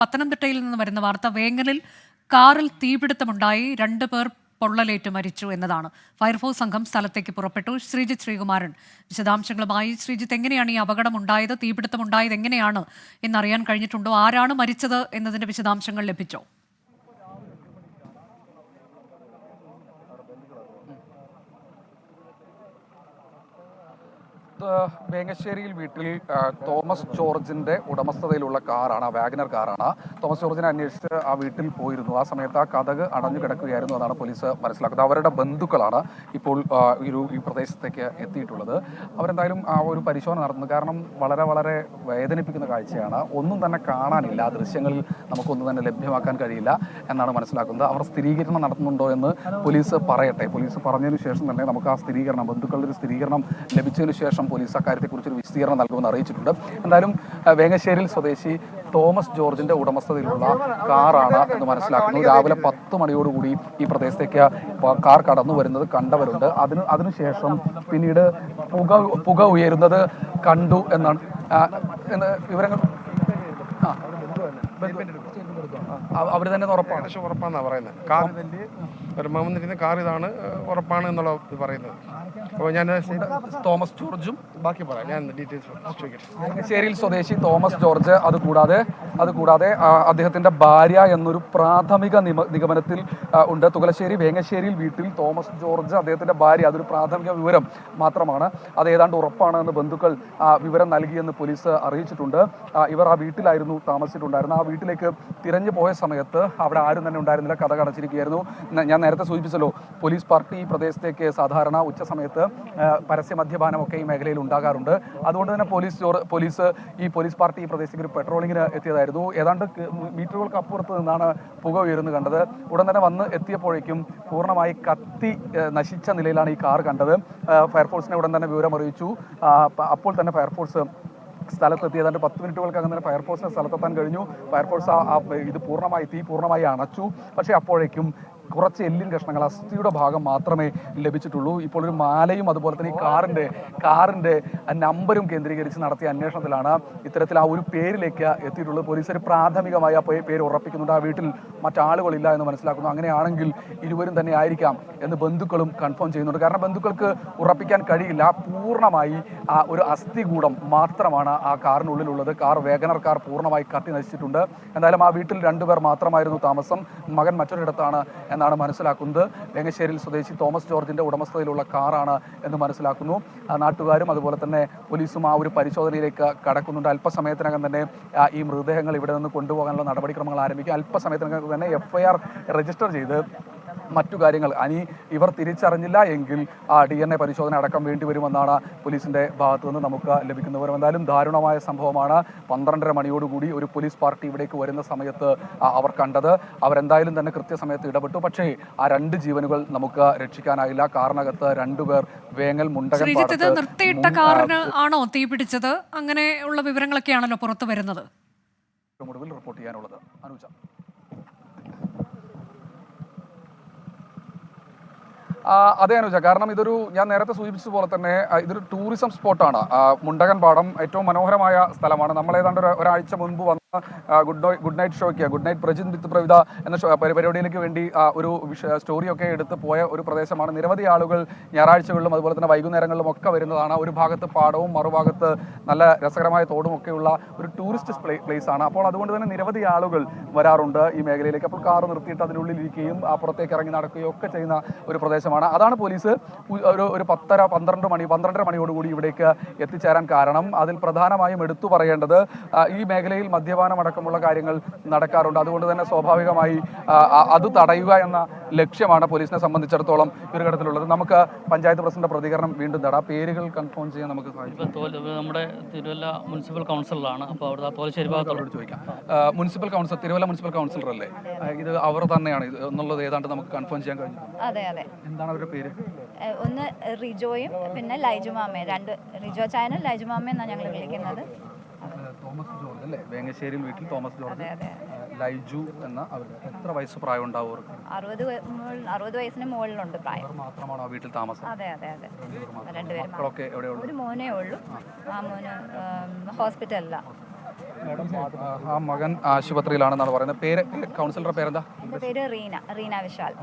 പത്തനംതിട്ടയിൽ നിന്ന് വരുന്ന വാർത്ത വേങ്ങലിൽ കാറിൽ തീപിടുത്തമുണ്ടായി 2 പേർ പൊള്ളലേറ്റ് മരിച്ചു എന്നതാണ്. ഫയർഫോഴ്സ് സംഘം സ്ഥലത്തേക്ക് പുറപ്പെട്ടു. ശ്രീജിത്ത് ശ്രീകുമാരൻ വിശദാംശങ്ങളുമായി. ശ്രീജിത്ത്, എങ്ങനെയാണ് ഈ അപകടമുണ്ടായത്? തീപിടുത്തമുണ്ടായത് എങ്ങനെയാണ് എന്നറിയാൻ കഴിഞ്ഞിട്ടുണ്ടോ? ആരാണ് മരിച്ചത് എന്നതിന്റെ വിശദാംശങ്ങൾ ലഭിച്ചോ? വേങ്ങശ്ശേരിയിൽ വീട്ടിൽ തോമസ് ജോർജിന്റെ ഉടമസ്ഥതയിലുള്ള കാറാണ്, വാഗനർ കാറാണ്. തോമസ് ജോർജിനെ അന്വേഷിച്ച് ആ വീട്ടിൽ പോയിരുന്നു. ആ സമയത്ത് ആ കതക് അടഞ്ഞു കിടക്കുകയായിരുന്നു എന്നാണ് പോലീസ് മനസ്സിലാക്കുന്നത്. അവരുടെ ബന്ധുക്കളാണ് ഇപ്പോൾ ഈ പ്രദേശത്തേക്ക് എത്തിയിട്ടുള്ളത്. അവരെന്തായാലും ആ ഒരു പരിശോധന നടത്തുന്നു. കാരണം വളരെ വളരെ വേദനിപ്പിക്കുന്ന കാഴ്ചയാണ്. ഒന്നും തന്നെ കാണാനില്ല. ആ ദൃശ്യങ്ങളിൽ നമുക്കൊന്നും തന്നെ ലഭ്യമാക്കാൻ കഴിയില്ല എന്നാണ് മനസ്സിലാക്കുന്നത്. അവർ സ്ഥിരീകരണം നടത്തുന്നുണ്ടോ എന്ന് പോലീസ് പറയട്ടെ. പോലീസ് പറഞ്ഞതിന് ശേഷം തന്നെ നമുക്ക് ആ സ്ഥിരീകരണം, ബന്ധുക്കളുടെ ഒരു സ്ഥിരീകരണം ലഭിച്ചതിന് ശേഷം പോലീസ് അക്കാര്യത്തെക്കുറിച്ചൊരു വിശദീകരണം നൽകുമെന്ന് അറിയിച്ചിട്ടുണ്ട്. എന്തായാലും വേങ്ങശ്ശേരിയിൽ സ്വദേശി തോമസ് ജോർജിന്റെ ഉടമസ്ഥതയിലുള്ള കാറാണ് എന്ന് മനസ്സിലാക്കുന്നു. രാവിലെ 10 മണിയോടുകൂടി ഈ പ്രദേശത്തേക്ക് കാർ കടന്നു വരുന്നത് കണ്ടവരുണ്ട്. അതിനുശേഷം പിന്നീട് പുക ഉയരുന്നത് കണ്ടു എന്നാണ് വിവരങ്ങൾ. അവർ തന്നെ ഉറപ്പാണെന്നാണ് പറയുന്നത്. കാർ വന്നിരുന്ന കാർ ഇതാണ്, ഉറപ്പാണ് എന്നുള്ള ഇത് പറയുന്നത്. അപ്പോൾ ഞാൻ തോമസ് ജോർജും ബാക്കി പറയാം. ഞാൻ ഡീറ്റെയിൽസ് ചോദിക്കട്ടെ. വേങ്ങശ്ശേരിയിൽ സ്വദേശി തോമസ് ജോർജ്, അതുകൂടാതെ അദ്ദേഹത്തിന്റെ ഭാര്യ എന്നൊരു പ്രാഥമിക നിഗമനത്തിൽ ഉണ്ട്. തുകലശ്ശേരി വേങ്ങശ്ശേരിയിൽ വീട്ടിൽ തോമസ് ജോർജ്, അദ്ദേഹത്തിന്റെ ഭാര്യ, അതൊരു പ്രാഥമിക വിവരം മാത്രമാണ്. അത് ഏതാണ്ട് ഉറപ്പാണ് എന്ന് ബന്ധുക്കൾ വിവരം നൽകിയെന്ന് പോലീസ് അറിയിച്ചിട്ടുണ്ട്. ഇവർ ആ വീട്ടിലായിരുന്നു താമസിച്ചിട്ടുണ്ടായിരുന്നത്. ആ വീട്ടിലേക്ക് തിരഞ്ഞു പോയ സമയത്ത് അവിടെ ആരും തന്നെ ഉണ്ടായിരുന്നില്ല, കഥ അടച്ചിരിക്കുകയായിരുന്നു. ഞാൻ നേരത്തെ സൂചിപ്പിച്ചല്ലോ, പോലീസ് പാർട്ടി ഈ പ്രദേശത്തേക്ക് സാധാരണ ഉച്ച സമയത്ത് പരസ്യ മദ്യപാനമൊക്കെ ഈ മേഖലയിൽ ഉണ്ടാകാറുണ്ട്. അതുകൊണ്ട് തന്നെ പോലീസ് പാർട്ടി ഈ പ്രദേശത്തേക്ക് ഒരു പെട്രോളിങ്ങിന് എത്തിയതായിരുന്നു. ഏതാണ്ട് മീറ്ററുകൾക്ക് അപ്പുറത്ത് നിന്നാണ് പുക ഉയർന്നു കണ്ടത്. ഉടൻ തന്നെ വന്ന് എത്തിയപ്പോഴേക്കും പൂർണ്ണമായി കത്തി നശിച്ച നിലയിലാണ് ഈ കാർ കണ്ടത്. ഫയർഫോഴ്സിനെ ഉടൻ തന്നെ വിവരം അറിയിച്ചു. അപ്പോൾ തന്നെ ഫയർഫോഴ്സ് സ്ഥലത്തെത്തി. ഏതാണ്ട് 10 മിനിറ്റുകൾക്കകം തന്നെ ഫയർഫോഴ്സിന് സ്ഥലത്തെത്താൻ കഴിഞ്ഞു. ഫയർഫോഴ്സ് തീ പൂർണ്ണമായി അണച്ചു. പക്ഷേ അപ്പോഴേക്കും കുറച്ച് എല്ലിൻ കഷ്ണങ്ങൾ, അസ്ഥിയുടെ ഭാഗം മാത്രമേ ലഭിച്ചിട്ടുള്ളൂ. ഇപ്പോൾ ഒരു മാലയും അതുപോലെ തന്നെ ഈ കാറിന്റെ നമ്പരും കേന്ദ്രീകരിച്ച് നടത്തിയ അന്വേഷണത്തിലാണ് ഇത്തരത്തിൽ ആ ഒരു പേരിലേക്ക് എത്തിയിട്ടുള്ളത്. പോലീസ് ഒരു പ്രാഥമികമായി ആ പേര് ഉറപ്പിക്കുന്നുണ്ട്. ആ വീട്ടിൽ മറ്റാളുകളില്ല എന്ന് മനസ്സിലാക്കുന്നു. അങ്ങനെയാണെങ്കിൽ ഇരുവരും തന്നെ ആയിരിക്കാം എന്ന് ബന്ധുക്കളും കൺഫേം ചെയ്യുന്നുണ്ട്. കാരണം ബന്ധുക്കൾക്ക് ഉറപ്പിക്കാൻ കഴിയില്ല. പൂർണ്ണമായി ആ ഒരു അസ്ഥികൂടം മാത്രമാണ് ആ കാറിനുള്ളിലുള്ളത്. വേഗനർ കാർ പൂർണ്ണമായി കത്തി നശിച്ചിട്ടുണ്ട്. എന്തായാലും ആ വീട്ടിൽ 2 പേർ മാത്രമായിരുന്നു താമസം. മകൻ മറ്റൊരിടത്താണ് എന്നാണ് മനസ്സിലാക്കുന്നത്. വേങ്ങശ്ശേരിയിൽ സ്വദേശി തോമസ് ജോർജിന്റെ ഉടമസ്ഥതയിലുള്ള കാറാണ് എന്ന് മനസ്സിലാക്കുന്നു. നാട്ടുകാരും അതുപോലെ തന്നെ പോലീസും ആ ഒരു പരിശോധനയിലേക്ക് കടക്കുന്നുണ്ട്. അല്പസമയത്തിനകം തന്നെ ഈ മൃതദേഹങ്ങൾ ഇവിടെ നിന്ന് കൊണ്ടുപോകാനുള്ള നടപടിക്രമങ്ങൾ ആരംഭിക്കും. അല്പസമയത്തിനകം തന്നെ FIR രജിസ്റ്റർ ചെയ്ത് മറ്റു കാര്യങ്ങൾ ഇവർ തിരിച്ചറിഞ്ഞില്ല എങ്കിൽ DNA പരിശോധന അടക്കം വേണ്ടിവരുമെന്നാണ് പോലീസിന്റെ ഭാഗത്തു നിന്ന് നമുക്ക് ലഭിക്കുന്ന വിവരം. എന്തായാലും ദാരുണമായ സംഭവമാണ്. 12:30 മണിയോടുകൂടി ഒരു പോലീസ് പാർട്ടി ഇവിടേക്ക് വരുന്ന സമയത്ത് അവർ കണ്ടത്. അവരെന്തായാലും തന്നെ കൃത്യസമയത്ത് ഇടപെട്ടു. പക്ഷേ ആ 2 ജീവനുകൾ നമുക്ക് രക്ഷിക്കാനായില്ല. കാറിനകത്ത് 2 പേർ വേങ്ങൽ മുണ്ടകൻ നിർത്തിയിട്ട കാറിന് ആണോ തീ പിടിച്ചത്? അങ്ങനെയുള്ള വിവരങ്ങളൊക്കെയാണല്ലോ പുറത്തു വരുന്നത്. റിപ്പോർട്ട് ചെയ്യാനുള്ളത് അനുജ. അതെ അനുജ, കാരണം ഞാൻ നേരത്തെ സൂചിപ്പിച്ചതുപോലെ തന്നെ ഇതൊരു ടൂറിസം സ്പോട്ടാണ്. മുണ്ടകൻ പാടം ഏറ്റവും മനോഹരമായ സ്ഥലമാണ്. നമ്മൾ ഏതാണ്ട് ഒരാഴ്ച മുൻപ് വന്ന ഗുഡ് നൈറ്റ് പ്രജിത് വിത്ത് പ്രവിത എന്ന പരിപാടിയിലേക്ക് വേണ്ടി ഒരു സ്റ്റോറിയൊക്കെ എടുത്ത് പോയ ഒരു പ്രദേശമാണ്. നിരവധി ആളുകൾ ഞായറാഴ്ചകളിലും അതുപോലെ തന്നെ വൈകുന്നേരങ്ങളിലും ഒക്കെ വരുന്നതാണ്. ഒരു ഭാഗത്ത് പാടവും മറുഭാഗത്ത് നല്ല രസകരമായ തോടും ഒക്കെയുള്ള ഒരു ടൂറിസ്റ്റ് പ്ലേസ് ആണ്. അപ്പോൾ അതുകൊണ്ട് തന്നെ നിരവധി ആളുകൾ വരാറുണ്ട് ഈ മേഖലയിലേക്ക്. അപ്പോൾ കാർ നിർത്തിയിട്ട് അതിനുള്ളിൽ ഇരിക്കുകയും പുറത്തേക്ക് ഇറങ്ങി നടക്കുകയും ഒക്കെ ചെയ്യുന്ന ഒരു പ്രദേശമാണ്. അതാണ് പോലീസ് ഒരു 12:30 മണിയോടുകൂടി ഇവിടേക്ക് എത്തിച്ചേരാൻ കാരണം. അതിൽ പ്രധാനമായും എടുത്തു പറയേണ്ടത് ഈ മേഖലയിൽ മദ്യപാനം അടക്കമുള്ള കാര്യങ്ങൾ നടക്കാറുണ്ട്. അതുകൊണ്ട് തന്നെ സ്വാഭാവികമായി അത് തടയുക എന്ന ലക്ഷ്യമാണ് പോലീസിനെ സംബന്ധിച്ചിടത്തോളം ഒരു ഘട്ടത്തിലുള്ളത്. നമുക്ക് പഞ്ചായത്ത് പ്രസിഡന്റ് പ്രതികരണം വീണ്ടും തരാം. പേരുകൾ കൺഫേം ചെയ്യാൻ നമുക്ക് നമ്മുടെ തിരുവല്ല മുനിസിപ്പൽ കൗൺസിലറാണ്. അപ്പോൾ അവിടെ തോലശ്ശേരി ഭാഗത്തോട് ചോദിക്കാം. തിരുവല്ല മുനിസിപ്പൽ കൗൺസിലർ അല്ലേ? ഇത് അവർ തന്നെയാണ് എന്നുള്ളത് ഏതാണ്ട് നമുക്ക് കൺഫേം ചെയ്യാൻ കഴിഞ്ഞു. അതെ. എന്താണ് അവരുടെ പേര്? ഒന്ന് റിജോയും പിന്നെ ലൈജുമാമയും. 2 റിജോ ചായനും ലൈജുമാമയും എന്നാണ് ഞങ്ങൾ വിളിക്കുന്നത്. തോമസ് ജോർജ് അല്ലേ? വേങ്ങശ്ശേരിയിൽ വീട്ടിൽ തോമസ് ജോർജ്, ലൈജു എന്ന അവർക്ക് എത്ര വയസ്സ് പ്രായം ഉണ്ടാവും? 60 വയസ്സിന് മുകളിലുണ്ട് പ്രായം. മാത്രമാണോ വീട്ടിൽ താമസം? അതെ. 2 പേരും. മക്കളൊക്കെ എവിടെയുള്ളൂ? ഒരു മോനേ ഉള്ളൂ. ആ മോന് ഹോസ്പിറ്റലിലാണ്. ആ മകൻ ആശുപത്രിയിലാണെന്നാണ് പറയുന്നത്. പേര്, കൗൺസിലറുടെ പേരെന്താ? എൻ്റെ പേര് റീന വിശാൽ.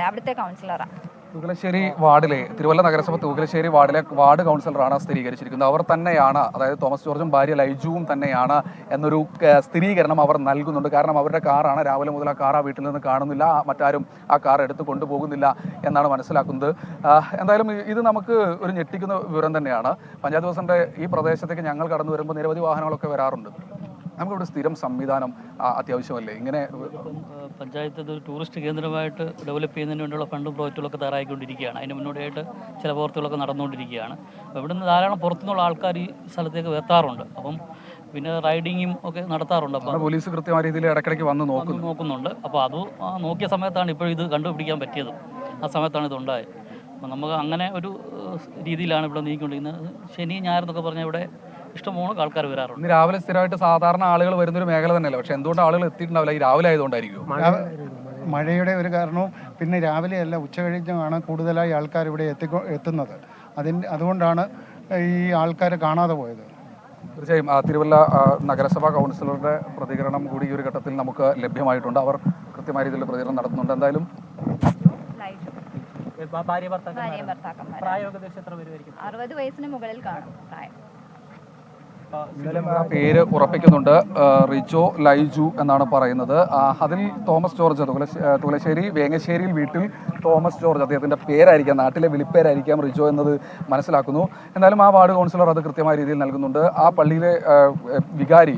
അവിടുത്തെ കൗൺസിലറാണ്. തുകലശ്ശേരി വാർഡിലെ, തിരുവല്ല നഗരസഭ തുകലശ്ശേരി വാർഡിലെ വാർഡ് കൗൺസിലറാണ് സ്ഥിരീകരിച്ചിരിക്കുന്നത്. അവർ തന്നെയാണ്, അതായത് തോമസ് ജോർജും ഭാര്യ ലൈജുവും തന്നെയാണ് എന്നൊരു സ്ഥിരീകരണം അവർ നൽകുന്നുണ്ട്. കാരണം അവരുടെ കാറാണ്, രാവിലെ മുതൽ ആ കാർ ആ വീട്ടിൽ നിന്ന് കാണുന്നില്ല, മറ്റാരും ആ കാർ എടുത്ത് കൊണ്ടുപോകുന്നില്ല എന്നാണ് മനസ്സിലാക്കുന്നത്. എന്തായാലും ഇത് നമുക്ക് ഒരു ഞെട്ടിക്കുന്ന വിവരം തന്നെയാണ്. പഞ്ചായത്ത് പ്രസിഡന്റ്, ഈ പ്രദേശത്തേക്ക് ഞങ്ങൾ കടന്നു വരുമ്പോൾ നിരവധി വാഹനങ്ങളൊക്കെ വരാറുണ്ട്. നമുക്കിവിടെ സ്ഥിരം സംവിധാനം അത്യാവശ്യമല്ലേ? ഇങ്ങനെ പഞ്ചായത്ത് ഒരു ടൂറിസ്റ്റ് കേന്ദ്രമായിട്ട് ഡെവലപ്പ് ചെയ്യുന്നതിന് വേണ്ടിയുള്ള ഫണ്ടും പ്രോജക്റ്റുകളൊക്കെ തയ്യാറായിക്കൊണ്ടിരിക്കുകയാണ്. അതിന് മുന്നോടിയായിട്ട് ചില പ്രവർത്തികളൊക്കെ നടന്നുകൊണ്ടിരിക്കുകയാണ്. അപ്പോൾ ഇവിടെ നിന്ന് ധാരാളം പുറത്തുനിന്നുള്ള ആൾക്കാർ ഈ സ്ഥലത്തേക്ക് എത്താറുണ്ട്. അപ്പം പിന്നെ റൈഡിങ്ങും ഒക്കെ നടത്താറുണ്ട്. അപ്പോൾ പോലീസ് കൃത്യമായ രീതിയിൽ ഇടയ്ക്കിടയ്ക്ക് വന്ന് നോക്കുന്നുണ്ട്. അപ്പോൾ അത് നോക്കിയ സമയത്താണ് ഇപ്പോൾ ഇത് കണ്ടുപിടിക്കാൻ പറ്റിയത്. ആ സമയത്താണ് ഇതുണ്ടായത്. അപ്പം നമുക്ക് അങ്ങനെ ഒരു രീതിയിലാണ് ഇവിടെ നീങ്ങിക്കൊണ്ടിരിക്കുന്നത്. ശനി ഞായർ എന്നൊക്കെ പറഞ്ഞാൽ ഇവിടെ ഇഷ്ടംപോലെ ആൾക്കാർ വരാറുണ്ട്. ഇന്ന് രാവിലെ സ്ഥിരമായിട്ട് സാധാരണ ആളുകൾ വരുന്നൊരു മേഖല തന്നെയല്ല, പക്ഷെ എന്തുകൊണ്ട് ആളുകൾ എത്തിയിട്ടുണ്ടാവില്ല? ഈ രാവിലെ ആയതുകൊണ്ടായിരിക്കും. മഴയുടെ ഒരു കാരണവും പിന്നെ രാവിലെയല്ല ഉച്ചകഴിഞ്ഞാണ് കൂടുതലായി ആൾക്കാർ ഇവിടെ എത്തുന്നത്. അതുകൊണ്ടാണ് ഈ ആൾക്കാരെ കാണാതെ പോയത്. തീർച്ചയായും തിരുവല്ല നഗരസഭാ കൗൺസിലറുടെ പ്രതികരണം കൂടി ഈ ഒരു ഘട്ടത്തിൽ നമുക്ക് ലഭ്യമായിട്ടുണ്ട്. അവർ കൃത്യമായ രീതിയിലുള്ള പ്രതികരണം നടത്തുന്നുണ്ട്. എന്തായാലും ഭാര്യ ഭർത്താക്കന്മാർ 60 വയസ്സിന് മുകളിൽ കാണും പ്രായം. പേര് ഉറപ്പിക്കുന്നുണ്ട്. റിജോ ലൈജു എന്നാണ് പറയുന്നത്. അതിൽ തോമസ് ജോർജ്, തുകലശ്ശേരി വേങ്ങശ്ശേരിയിൽ വീട്ടിൽ തോമസ് ജോർജ്, അദ്ദേഹത്തിൻ്റെ പേരായിരിക്കാം, നാട്ടിലെ വിളിപ്പേരായിരിക്കാം റിജോ എന്നത് മനസ്സിലാക്കുന്നു. എന്നാലും ആ വാർഡ് കൗൺസിലർ അത് കൃത്യമായ രീതിയിൽ നൽകുന്നുണ്ട്. ആ പള്ളിയിലെ വികാരി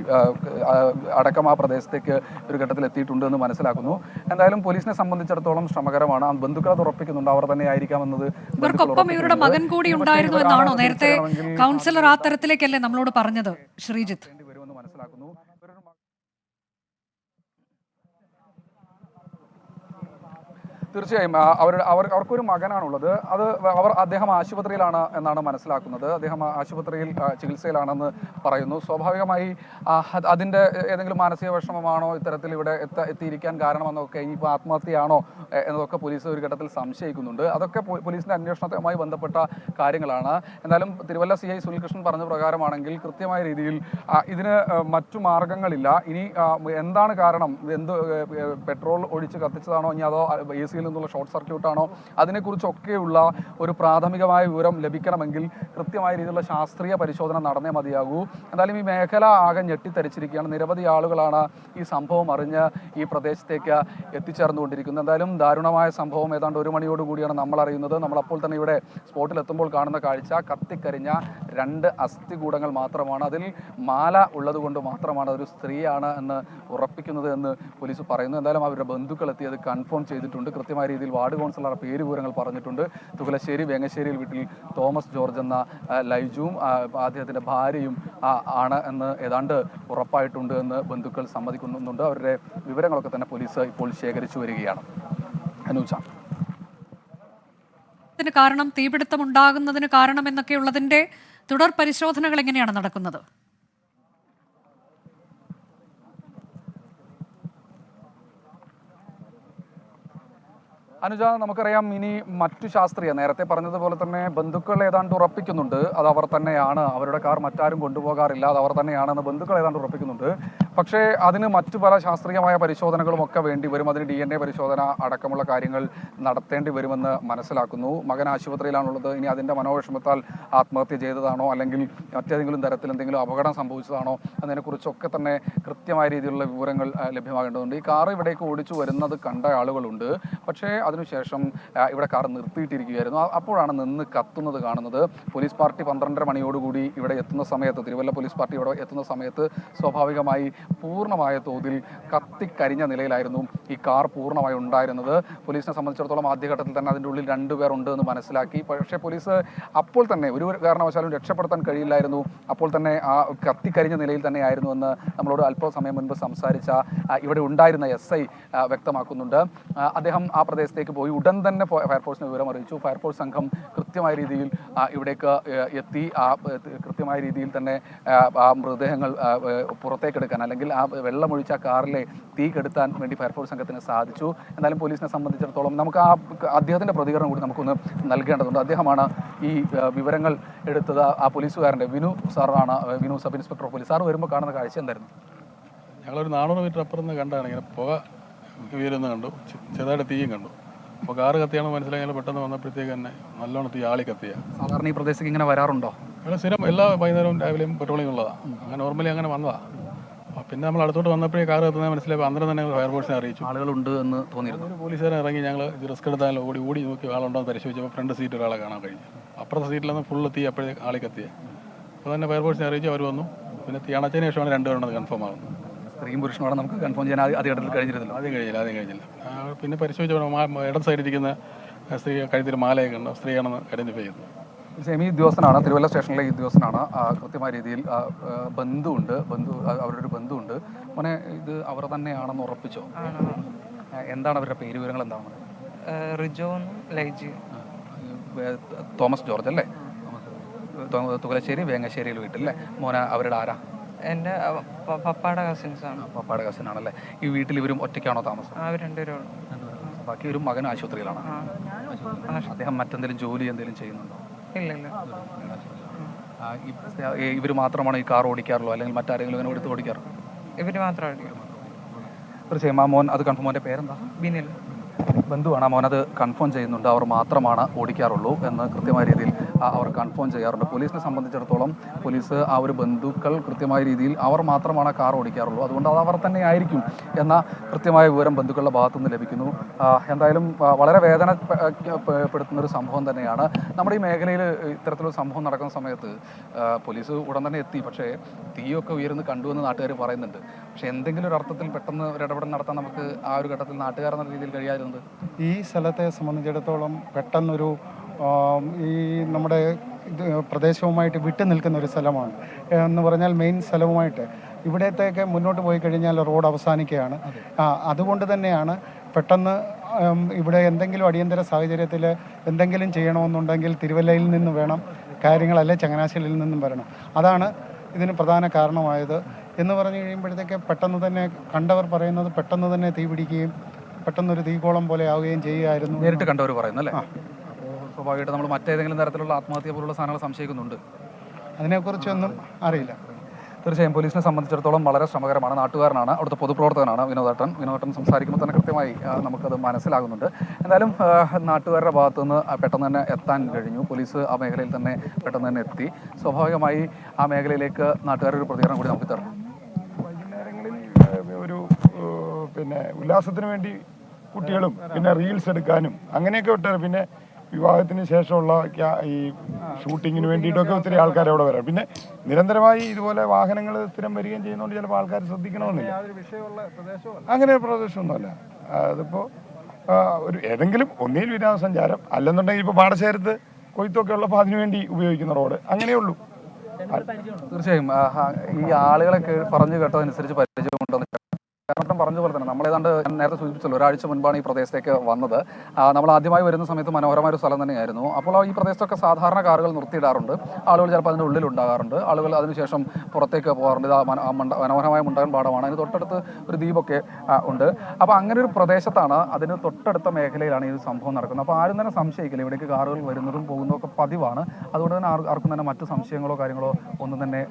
അടക്കം ആ പ്രദേശത്തേക്ക് ഒരു ഘട്ടത്തിൽ എത്തിയിട്ടുണ്ട് എന്ന് മനസ്സിലാക്കുന്നു. എന്തായാലും പോലീസിനെ സംബന്ധിച്ചിടത്തോളം ശ്രമകരമാണ്. ബന്ധുക്കൾ അത് ഉറപ്പിക്കുന്നുണ്ട്, അവർ തന്നെ ആയിരിക്കാം എന്നത്. ഇവർക്കൊപ്പം ഇവരുടെ മകൻ കൂടി ഉണ്ടായിരുന്നു എന്നാണോ നേരത്തെ കൗൺസിലർ ആ തരത്തിലേക്കല്ലേ നമ്മളോട് പറഞ്ഞത് ശ്രീജിത്ത്? വരുമെന്ന് മനസ്സിലാക്കുന്നു. തീർച്ചയായും അവർക്കൊരു മകനാണുള്ളത്. അദ്ദേഹം ആശുപത്രിയിലാണ് എന്നാണ് മനസ്സിലാക്കുന്നത്. അദ്ദേഹം ആശുപത്രിയിൽ ചികിത്സയിലാണെന്ന് പറയുന്നു. സ്വാഭാവികമായി അതിൻ്റെ ഏതെങ്കിലും മാനസിക വിഷമമാണോ ഇത്തരത്തിൽ ഇവിടെ എത്തിയിരിക്കാൻ കാരണമെന്നൊക്കെ, ഇനിയിപ്പോൾ ആത്മഹത്യയാണോ എന്നതൊക്കെ പോലീസ് ഒരു ഘട്ടത്തിൽ സംശയിക്കുന്നുണ്ട്. അതൊക്കെ പോലീസിൻ്റെ അന്വേഷണവുമായി ബന്ധപ്പെട്ട കാര്യങ്ങളാണ്. എന്നാലും തിരുവല്ല CI സുനിൽകൃഷ്ണൻ പറഞ്ഞ പ്രകാരമാണെങ്കിൽ കൃത്യമായ രീതിയിൽ ഇതിന് മറ്റു മാർഗങ്ങളില്ല. ഇനി എന്താണ് കാരണം, പെട്രോൾ ഒഴിച്ച് കത്തിച്ചതാണോ, ഇനി അതോ AC നിന്നുള്ള ഷോർട്ട് സർക്യൂട്ടാണോ, അതിനെക്കുറിച്ചൊക്കെയുള്ള ഒരു പ്രാഥമികമായ വിവരം ലഭിക്കണമെങ്കിൽ കൃത്യമായ രീതിയിലുള്ള ശാസ്ത്രീയ പരിശോധന നടന്നേ മതിയാകൂ. എന്തായാലും ഈ മേഖല ആകെ ഞെട്ടിത്തരിച്ചിരിക്കുകയാണ്. നിരവധി ആളുകളാണ് ഈ സംഭവം അറിഞ്ഞ് ഈ പ്രദേശത്തേക്ക് എത്തിച്ചേർന്നുകൊണ്ടിരിക്കുന്നത്. എന്തായാലും ദാരുണമായ സംഭവം ഏതാണ്ട് 1 മണിയോടുകൂടിയാണ് നമ്മൾ അറിയുന്നത്. നമ്മളപ്പോൾ തന്നെ ഇവിടെ സ്പോട്ടിലെത്തുമ്പോൾ കാണുന്ന കാഴ്ച കത്തിക്കരിഞ്ഞ 2 അസ്ഥികൂടങ്ങൾ മാത്രമാണ്. അതിൽ മാല ഉള്ളതുകൊണ്ട് മാത്രമാണ് അതൊരു സ്ത്രീയാണ് എന്ന് ഉറപ്പിക്കുന്നത് എന്ന് പോലീസ് പറയുന്നു. എന്തായാലും അവരുടെ ബന്ധുക്കൾ എത്തിയത് കൺഫേം ചെയ്തിട്ടുണ്ട്. കൃത്യമായ രീതിയിൽ വാർഡ് കൗൺസിലർ പേര് വിവരങ്ങൾ പറഞ്ഞിട്ടുണ്ട്. തുകലശ്ശേരി വേങ്ങശ്ശേരിയിൽ വീട്ടിൽ തോമസ് ജോർജ് എന്ന ലൈജുവും അദ്ദേഹത്തിൻ്റെ ഭാര്യയും ആണ് എന്ന് ഏതാണ്ട് ഉറപ്പായിട്ടുണ്ട് എന്ന് ബന്ധുക്കൾ സമ്മതിക്കുന്നുണ്ട്. അവരുടെ വിവരങ്ങളൊക്കെ തന്നെ പോലീസ് ഇപ്പോൾ ശേഖരിച്ചു വരികയാണ്. അനൂജ, കാരണം തീപിടുത്തം ഉണ്ടാകുന്നതിന് കാരണം എന്നൊക്കെയുള്ളതിന്റെ തുടർ പരിശോധനകൾ എങ്ങനെയാണ് നടക്കുന്നത്? അനുജ, നമുക്കറിയാം ഇനി മറ്റു ശാസ്ത്രീയ, നേരത്തെ പറഞ്ഞതുപോലെ തന്നെ ബന്ധുക്കൾ ഏതാണ്ട് ഉറപ്പിക്കുന്നുണ്ട് അത് അവർ തന്നെയാണ്, അവരുടെ കാർ മറ്റാരും കൊണ്ടുപോകാറില്ല, അത് അവർ തന്നെയാണെന്ന് ബന്ധുക്കൾ ഏതാണ്ട് ഉറപ്പിക്കുന്നുണ്ട്. പക്ഷേ അതിന് മറ്റു പല ശാസ്ത്രീയമായ പരിശോധനകളും ഒക്കെ വേണ്ടി വരും. അതിന് DNA പരിശോധന അടക്കമുള്ള കാര്യങ്ങൾ നടത്തേണ്ടി വരുമെന്ന് മനസ്സിലാക്കുന്നു. മകൻ ആശുപത്രിയിലാണുള്ളത്. ഇനി അതിൻ്റെ മനോവിഷമത്താൽ ആത്മഹത്യ ചെയ്തതാണോ അല്ലെങ്കിൽ മറ്റേതെങ്കിലും തരത്തിൽ എന്തെങ്കിലും അപകടം സംഭവിച്ചതാണോ അതിനെക്കുറിച്ചൊക്കെ തന്നെ കൃത്യമായ രീതിയിലുള്ള വിവരങ്ങൾ ലഭ്യമാകേണ്ടതുണ്ട്. ഈ കാർ ഇവിടേക്ക് ഓടിച്ചു വരുന്നത് കണ്ട ആളുകളുണ്ട്. പക്ഷേ അതിനുശേഷം ഇവിടെ കാർ നിർത്തിയിട്ടിരിക്കുകയായിരുന്നു. അപ്പോഴാണ് നിന്ന് കത്തുന്നത് കാണുന്നത്. പോലീസ് പാർട്ടി 12:30 മണിയോടുകൂടി ഇവിടെ എത്തുന്ന സമയത്ത്, തിരുവല്ല പോലീസ് പാർട്ടി ഇവിടെ എത്തുന്ന സമയത്ത് സ്വാഭാവികമായി പൂർണ്ണമായ തോതിൽ കത്തിക്കരിഞ്ഞ നിലയിലായിരുന്നു ഈ കാർ പൂർണ്ണമായി ഉണ്ടായിരുന്നത്. പോലീസിനെ സംബന്ധിച്ചിടത്തോളം ആദ്യഘട്ടത്തിൽ തന്നെ അതിൻ്റെ ഉള്ളിൽ 2 പേർ ഉണ്ട് എന്ന് മനസ്സിലാക്കി. പക്ഷേ പോലീസ് അപ്പോൾ തന്നെ ഒരു കാരണവശാലും രക്ഷപ്പെടുത്താൻ കഴിയില്ലായിരുന്നു. അപ്പോൾ തന്നെ ആ കത്തിക്കരിഞ്ഞ നിലയിൽ തന്നെയായിരുന്നു എന്ന് നമ്മളോട് അല്പസമയം മുൻപ് സംസാരിച്ച ഇവിടെ ഉണ്ടായിരുന്ന SI വ്യക്തമാക്കുന്നുണ്ട്. അദ്ദേഹം ആ പ്രദേശത്തേക്ക് പോയി ഉടൻ തന്നെ ഫയർഫോഴ്സിനെ വിവരം അറിയിച്ചു. ഫയർഫോഴ്സ് സംഘം കൃത്യമായ രീതിയിൽ ഇവിടേക്ക് എത്തി കൃത്യമായ രീതിയിൽ തന്നെ ആ മൃതദേഹങ്ങൾ പുറത്തേക്കെടുക്കാൻ അല്ലെങ്കിൽ ആ വെള്ളമൊഴിച്ച കാറിലെ തീ കെടുത്താൻ വേണ്ടി ഫയർഫോഴ്സ് സംഘത്തിന് സാധിച്ചു. എന്നാലും പോലീസിനെ സംബന്ധിച്ചിടത്തോളം നമുക്ക് അദ്ദേഹത്തിൻ്റെ പ്രതികരണം കൂടി നമുക്കൊന്ന് നൽകേണ്ടതുണ്ട്. അദ്ദേഹമാണ് ഈ വിവരങ്ങൾ എടുത്തത്. ആ പോലീസുകാരൻ്റെ വിനു സാറാണ്, Vinu sub inspector of police. Sir വരുമ്പോൾ കാണുന്ന കാഴ്ച എന്തായിരുന്നു? ഞങ്ങളൊരു 400 മീറ്റർ അപ്പുറം നിന്ന് കണ്ടാണ് ഇങ്ങനെ പുക ഉയരുന്ന കണ്ടു, ചെറുതായിട്ട് തീയും കണ്ടു. അപ്പോൾ കാറ് കത്തിയാണെന്ന് മനസ്സിലായി. ഞങ്ങൾ പെട്ടെന്ന് വന്നപ്പോഴത്തേക്ക് തന്നെ നല്ലോണം തീ ആളി കത്തിയ. സാധാരണ ഈ പ്രദേശത്തേക്ക് ഇങ്ങനെ വരാറുണ്ടോ? ഞങ്ങൾ സ്ഥിരം എല്ലാ വൈകുന്നേരവും രാവിലെയും പെട്രോളിംഗ് ഉള്ളതാണ്. അങ്ങനെ നോർമലി അങ്ങനെ വന്നതാണ്. പിന്നെ നമ്മൾ അടുത്തോട്ട് വന്നപ്പോഴേ കാറ് കത്തുന്നത് മനസ്സിലായപ്പോൾ അന്നേരം തന്നെ ഫയർഫോഴ്സിനെ അറിയിച്ചു. ആളുകളുണ്ട് എന്ന് തോന്നിയിരുന്നു. ഒരു പോലീസുകാരൻ ഇറങ്ങി ഞങ്ങൾ റിസ്ക് എടുത്താൽ ഓടി നോക്കി ആളുണ്ടോ എന്ന് പരിശോധിച്ചപ്പോൾ ഫ്രണ്ട് സീറ്റ് ഒരാളെ കാണാൻ കഴിഞ്ഞു. അപ്പുറത്തെ സീറ്റിലൊന്ന് ഫുള്ള് തീ അപ്പോഴേ ആളി കത്തിയ. അപ്പോൾ തന്നെ ഫയർഫോഴ്സിനെ അറിയിച്ചു. അവർ വന്നു. പിന്നെ തീ അണച്ചതിന് ശേഷമാണ് രണ്ടുപേരുണ്ടെന്ന് കൺഫേം ആകുന്നത്. സ്ത്രീയും പുരുഷനോടെ നമുക്ക് കൺഫേം ചെയ്യാൻ ആദ്യ ഘട്ടത്തിൽ കഴിഞ്ഞിരുന്നില്ല. ആദ്യം കഴിഞ്ഞില്ല. പിന്നെ പരിശോധിച്ചപ്പോൾ ഇടത് സൈഡിലിരിക്കുന്ന സ്ത്രീ കഴുത്തിൽ മാലയൊക്കെ ഉണ്ട്, സ്ത്രീയാണെന്ന് ഐഡൻറ്റിഫൈ ചെയ്തു. സെമി ഉദ്യോഗസ്ഥനാണ്, തിരുവല്ല സ്റ്റേഷനിലെ ഉദ്യോഗസ്ഥനാണ്. കൃത്യമായ രീതിയിൽ അവരുടെ ഒരു ബന്ധുവുണ്ട്. മോനെ, ഇത് അവർ തന്നെയാണെന്ന് ഉറപ്പിച്ചോ? എന്താണ് അവരുടെ പേര് വിവരങ്ങൾ? എന്താണ്? റിജോയും ലൈജിയും. തോമസ് ജോർജ് അല്ലേ? തുകലശ്ശേരി വേങ്ങശ്ശേരിയിൽ വീട്ടിലല്ലേ? മോന അവരുടെ ആരാ? എൻ്റെ പപ്പായുടെ കസിൻസാണ്. പപ്പായുടെ കസിൻ ആണല്ലേ? ഈ വീട്ടിൽ ഇവരും ഒറ്റയ്ക്കാണോ താമസം? അവർ രണ്ടുപേരും. ബാക്കി ഒരു മകൻ ആശുപത്രിയിലാണ്. അദ്ദേഹം മറ്റെന്തെങ്കിലും ജോലി എന്തെങ്കിലും ചെയ്യുന്നുണ്ടോ? ഇല്ല. ഇവർ മാത്രമാണ് ഈ കാർ ഓടിക്കാറുള്ളൂ, അല്ലെങ്കിൽ മറ്റാരെങ്കിലും ഇങ്ങനെ എടുത്ത് ഓടിക്കാറോ? ഇവർ മാത്രമാണ്. തീർച്ചയായും. ആ മോൻ അത് കൺഫേം, മോൻ്റെ പേരെന്താ? ബിനിൽ. ബന്ധുവാണ്. ആ മോനത് കൺഫേം ചെയ്യുന്നുണ്ട്. അവർ മാത്രമാണ് ഓടിക്കാറുള്ളൂ എന്ന് കൃത്യമായ രീതിയിൽ അവർ കൺഫേം ചെയ്യാറുണ്ട്. പോലീസിനെ സംബന്ധിച്ചിടത്തോളം പോലീസ് ആ ഒരു ബന്ധുക്കൾ കൃത്യമായ രീതിയിൽ അവർ മാത്രമാണ് കാർ ഓടിക്കാറുള്ളൂ, അതുകൊണ്ട് അത് അവർ തന്നെ ആയിരിക്കും എന്ന കൃത്യമായ വിവരം ബന്ധുക്കളുടെ ഭാഗത്തുനിന്ന് ലഭിക്കുന്നു. എന്തായാലും വളരെ വേദനപ്പെടുത്തുന്നൊരു സംഭവം തന്നെയാണ്. നമ്മുടെ ഈ മേഖലയിൽ ഇത്തരത്തിലൊരു സംഭവം നടക്കുന്ന സമയത്ത് പോലീസ് ഉടൻ തന്നെ എത്തി. പക്ഷേ തീയൊക്കെ ഉയർന്ന് കണ്ടുവെന്ന് നാട്ടുകാർ പറയുന്നുണ്ട്. പക്ഷേ എന്തെങ്കിലും ഒരു അർത്ഥത്തിൽ പെട്ടെന്ന് ഒരു ഇടപെടൽ നടത്താൻ നമുക്ക് ആ ഒരു ഘട്ടത്തിൽ നാട്ടുകാർ എന്ന രീതിയിൽ കഴിയാതിരുന്നത്. ഈ സ്ഥലത്തെ സംബന്ധിച്ചിടത്തോളം പെട്ടെന്നൊരു ഈ നമ്മുടെ പ്രദേശവുമായിട്ട് വിട്ടു നിൽക്കുന്ന ഒരു സ്ഥലമാണ് എന്ന് പറഞ്ഞാൽ മെയിൻ സ്ഥലവുമായിട്ട് ഇവിടത്തേക്ക് മുന്നോട്ട് പോയി കഴിഞ്ഞാൽ റോഡ് അവസാനിക്കുകയാണ്. അതുകൊണ്ട് തന്നെയാണ് പെട്ടെന്ന് ഇവിടെ എന്തെങ്കിലും അടിയന്തര സാഹചര്യത്തിൽ എന്തെങ്കിലും ചെയ്യണമെന്നുണ്ടെങ്കിൽ തിരുവല്ലയിൽ നിന്ന് വേണം കാര്യങ്ങൾ, അല്ലെ ചങ്ങനാശ്ശേരിയിൽ നിന്നും വരണം. അതാണ് ഇതിന് പ്രധാന കാരണമായത് എന്ന് പറഞ്ഞു കഴിയുമ്പോഴത്തേക്ക് പെട്ടെന്ന് തന്നെ കണ്ടവർ പറയുന്നത് പെട്ടെന്ന് തന്നെ തീ പിടിക്കുകയും പെട്ടെന്നൊരു തീകോളം പോലെ ആവുകയും ചെയ്യുമായിരുന്നു. നേരിട്ട് കണ്ടവർ പറയുന്നു അല്ലേ? സ്വാഭാവികമായിട്ട് നമ്മൾ മറ്റേതെങ്കിലും തരത്തിലുള്ള ആത്മഹത്യ പോലുള്ള സാധനങ്ങൾ സംശയിക്കുന്നുണ്ട്. അതിനെക്കുറിച്ചൊന്നും അറിയില്ല. തീർച്ചയായും പോലീസിനെ സംബന്ധിച്ചിടത്തോളം വളരെ ശ്രമകരമാണ്. നാട്ടുകാരനാണ്, അവിടുത്തെ പൊതുപ്രവർത്തകനാണ് വിനോദേട്ടൻ സംസാരിക്കുമ്പോൾ തന്നെ കൃത്യമായി നമുക്കത് മനസ്സിലാകുന്നുണ്ട്. എന്തായാലും നാട്ടുകാരുടെ ഭാഗത്തുനിന്ന് പെട്ടെന്ന് തന്നെ എത്താൻ കഴിഞ്ഞു. പോലീസ് ആ മേഖലയിൽ തന്നെ പെട്ടെന്ന് തന്നെ എത്തി. സ്വാഭാവികമായി ആ മേഖലയിലേക്ക് നാട്ടുകാരുടെ ഒരു പ്രതികരണം കൂടി നമുക്ക് തരണം. വൈകുന്നേരങ്ങളിൽ ഒരു ഉല്ലാസത്തിന് വേണ്ടി കുട്ടികളും പിന്നെ റീൽസ് എടുക്കാനും അങ്ങനെയൊക്കെ വിട്ടാൽ പിന്നെ വിവാഹത്തിന് ശേഷമുള്ള ഈ ഷൂട്ടിങ്ങിന് വേണ്ടിയിട്ടൊക്കെ ഒത്തിരി ആൾക്കാർ അവിടെ വരാം. പിന്നെ നിരന്തരമായി ഇതുപോലെ വാഹനങ്ങൾ സ്ഥിരം വരികയും ചെയ്യുന്നതുകൊണ്ട് ചിലപ്പോൾ ആൾക്കാർ ശ്രദ്ധിക്കണമെന്നില്ല. അങ്ങനെ പ്രദേശമൊന്നുമല്ല. അതിപ്പോൾ ഒരു ഏതെങ്കിലും ഒന്നിൽ വിനോദസഞ്ചാരം, അല്ലെന്നുണ്ടെങ്കിൽ ഇപ്പോൾ പാടശേഖരത്ത് കൊയ്ത്തൊക്കെ ഉള്ളപ്പോൾ അതിനുവേണ്ടി ഉപയോഗിക്കുന്ന റോഡ്, അങ്ങനെയുള്ളൂ. തീർച്ചയായും ഈ ആളുകളൊക്കെ പറഞ്ഞു കേട്ടതനുസരിച്ച് പരിചയമുണ്ടെന്ന് പറഞ്ഞ പോലെ തന്നെ നമ്മളേതാണ്ട് നേരത്തെ സൂചിപ്പിച്ചല്ലോ, ഒരാഴ്ച മുൻപാണ് ഈ പ്രദേശത്തേക്ക് വന്നത്. നമ്മൾ ആദ്യമായി വരുന്ന സമയത്ത് മനോഹരമായ ഒരു സ്ഥലം തന്നെയായിരുന്നു. അപ്പോൾ ഈ പ്രദേശത്തൊക്കെ സാധാരണ കാറുകൾ നിർത്തിയിടാറുണ്ട്. ആളുകൾ ചിലപ്പോൾ അതിൻ്റെ ഉള്ളിലുണ്ടാകാറുണ്ട്. ആളുകൾ അതിനുശേഷം പുറത്തേക്ക് പോകാറുണ്ട്. ഇത് മനോഹരമായ മുണ്ടകൻ പാടമാണ്. അതിന് തൊട്ടടുത്ത് ഒരു ദ്വീപൊക്കെ ഉണ്ട്. അപ്പോൾ അങ്ങനെ ഒരു പ്രദേശത്താണ്, അതിന് തൊട്ടടുത്ത മേഖലയിലാണ് ഈ സംഭവം നടക്കുന്നത്. അപ്പോൾ ആരും തന്നെ സംശയിക്കില്ല, ഇവിടേക്ക് കാറുകൾ വരുന്നതും പോകുന്നതും ഒക്കെ പതിവാണ്. അതുകൊണ്ട് തന്നെ ആർക്കും തന്നെ മറ്റ് സംശയങ്ങളോ കാര്യങ്ങളോ ഒന്നും തന്നെ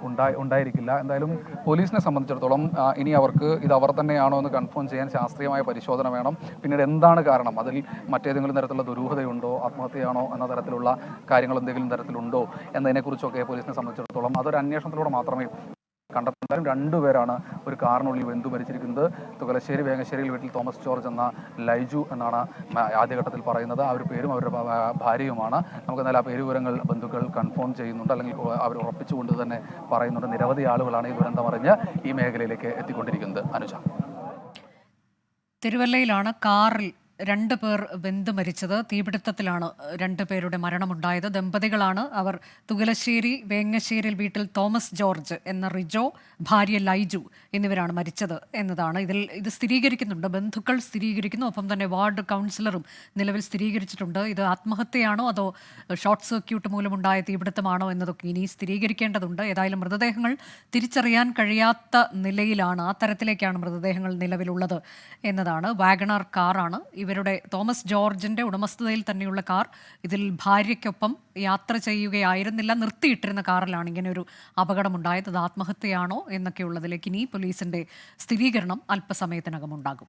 ഉണ്ടായിരിക്കില്ല. എന്തായാലും പോലീസിനെ സംബന്ധിച്ചിടത്തോളം ഇനി അവർക്ക് ഇത് അവർ തന്നെയാണോ എന്ന് കൺഫേം ചെയ്യാൻ ശാസ്ത്രീയമായ പരിശോധന വേണം. പിന്നീട് എന്താണ് കാരണം, അതിൽ മറ്റേതെങ്കിലും തരത്തിലുള്ള ദുരൂഹതയുണ്ടോ, ആത്മഹത്യയാണോ എന്ന തരത്തിലുള്ള കാര്യങ്ങൾ എന്തെങ്കിലും തരത്തിലുണ്ടോ എന്നതിനെക്കുറിച്ചൊക്കെ പോലീസിനെ സംബന്ധിച്ചിടത്തോളം അതൊരു അന്വേഷണത്തിലൂടെ മാത്രമേ കണ്ടെത്താനും. രണ്ടുപേരാണ് ഒരു കാറിനുള്ളിൽ വെന്തു മരിച്ചിരിക്കുന്നത്. തുകലശ്ശേരി വേങ്ങശ്ശേരിയിൽ വീട്ടിൽ തോമസ് ജോർജ് എന്ന ലൈജു എന്നാണ് ആദ്യഘട്ടത്തിൽ പറയുന്നത്. ആ ഒരു പേരും അവരുടെ ഭാര്യയുമാണ്. നമുക്ക് എന്നാൽ ആ പേര് വിവരങ്ങൾ ബന്ധുക്കൾ കൺഫേം ചെയ്യുന്നുണ്ട്, അല്ലെങ്കിൽ അവർ ഉറപ്പിച്ചുകൊണ്ട് തന്നെ പറയുന്നുണ്ട്. നിരവധി ആളുകളാണ് ഈ ദുരന്തം അറിഞ്ഞ് ഈ മേഖലയിലേക്ക് എത്തിക്കൊണ്ടിരിക്കുന്നത്. അനുജ, തിരുവല്ലയിലാണ് കാറിൽ 2 പേർ വെന്ത് മരിച്ചത്. തീപിടുത്തത്തിലാണ് 2 പേരുടെ മരണമുണ്ടായത്. ദമ്പതികളാണ്. അവർ തുകലശ്ശേരി വേങ്ങശ്ശേരിൽ വീട്ടിൽ തോമസ് ജോർജ് എന്ന റിജോ, ഭാര്യ ലൈജു എന്നിവരാണ് മരിച്ചത് എന്നതാണ്. ഇത് സ്ഥിരീകരിക്കുന്നുണ്ട്, ബന്ധുക്കൾ സ്ഥിരീകരിക്കുന്നു. ഒപ്പം തന്നെ വാർഡ് കൗൺസിലറും നിലവിൽ സ്ഥിരീകരിച്ചിട്ടുണ്ട്. ഇത് ആത്മഹത്യയാണോ അതോ ഷോർട്ട് സർക്യൂട്ട് മൂലമുണ്ടായ തീപിടുത്തമാണോ എന്നതൊക്കെ ഇനി സ്ഥിരീകരിക്കേണ്ടതുണ്ട്. ഏതായാലും മൃതദേഹങ്ങൾ തിരിച്ചറിയാൻ കഴിയാത്ത നിലയിലാണ്, ആ തരത്തിലേക്കാണ് മൃതദേഹങ്ങൾ നിലവിലുള്ളത് എന്നതാണ്. വാഗണർ കാറാണ് ഇവരുടെ, തോമസ് ജോർജിന്റെ ഉടമസ്ഥതയിൽ തന്നെയുള്ള കാർ. ഇതിൽ ഭാര്യയ്ക്കൊപ്പം യാത്ര ചെയ്യുകയായിരുന്നില്ല, നിർത്തിയിട്ടിരുന്ന കാറിലാണ് ഇങ്ങനെ ഒരു അപകടമുണ്ടായത്. അത് ആത്മഹത്യയാണോ എന്നൊക്കെയുള്ളതിലേക്ക് ഇനി പോലീസിന്റെ സ്ഥിരീകരണം അല്പസമയത്തിനകം ഉണ്ടാകും.